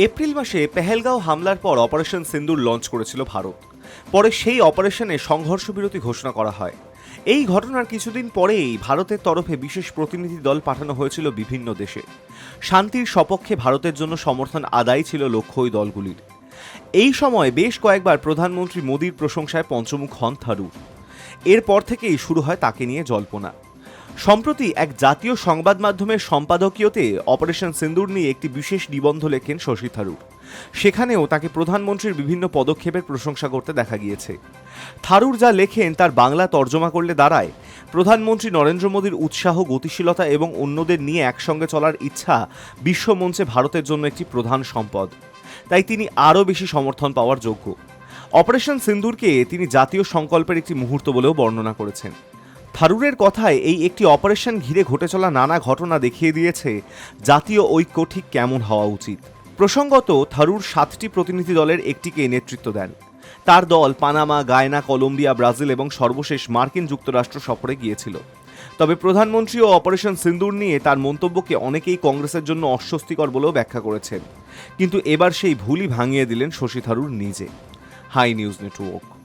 April মাসে পেহেলগাঁও হামলার পর অপারেশন সিন্দুর লঞ্চ করেছিল ভারত। পরে সেই অপারেশনে সংঘর্ষ বিরতি ঘোষণা করা হয়। এই ঘটনার কিছুদিন পরেই ভারতের তরফে বিশেষ প্রতিনিধি দল পাঠানো হয়েছিল বিভিন্ন দেশে। শান্তির সপক্ষে ভারতের জন্য সমর্থন আদায় ছিল লক্ষ্য ওই দলগুলির। এই সময় বেশ কয়েকবার প্রধানমন্ত্রী মোদীর প্রশংসায় পঞ্চমুখ হন থারুর। এরপর থেকেই শুরু হয় তাকে নিয়ে জল্পনা। সম্প্রতি এক জাতীয় সংবাদ মাধ্যমের সম্পাদকীয়তে অপারেশন সিন্দুর নিয়ে একটি বিশেষ নিবন্ধ লেখেন শশী থারুর। সেখানেও তাকে প্রধানমন্ত্রীর বিভিন্ন পদক্ষেপের প্রশংসা করতে দেখা গিয়েছে। থারুর যা লেখেন তার বাংলা তর্জমা করলে দাঁড়ায়, প্রধানমন্ত্রী নরেন্দ্র মোদীর উৎসাহ, গতিশীলতা এবং অন্যদের নিয়ে একসঙ্গে চলার ইচ্ছা বিশ্বমঞ্চে ভারতের জন্য একটি প্রধান সম্পদ। তাই তিনি আরও বেশি সমর্থন পাওয়ার যোগ্য। অপারেশন সিন্দুরকে তিনি জাতীয় সংকল্পের একটি মুহূর্ত বলেও বর্ণনা করেছেন। থারুরের কথায় এই একটি অপারেশন ঘিরে ঘটে চলা নানা ঘটনা দেখিয়ে দিয়েছে জাতীয় ঐক্য ঠিক কেমন হওয়া উচিত। প্রসঙ্গত, থারুর 7টি প্রতিনিধি দলের একটিকে নেতৃত্ব দেন। তার দল পানামা, গায়না, কলম্বিয়া, ব্রাজিল এবং সর্বশেষ মার্কিন যুক্তরাষ্ট্র সফরে গিয়েছিল। তবে প্রধানমন্ত্রী ও অপারেশন সিন্দুর নিয়ে তার মন্তব্যকে অনেকেই কংগ্রেসের জন্য অস্বস্তিকর বলেও ব্যাখ্যা করেছেন। কিন্তু এবার সেই ভুলই ভাঙিয়ে দিলেন শশী থারুর নিজে। Hi news network.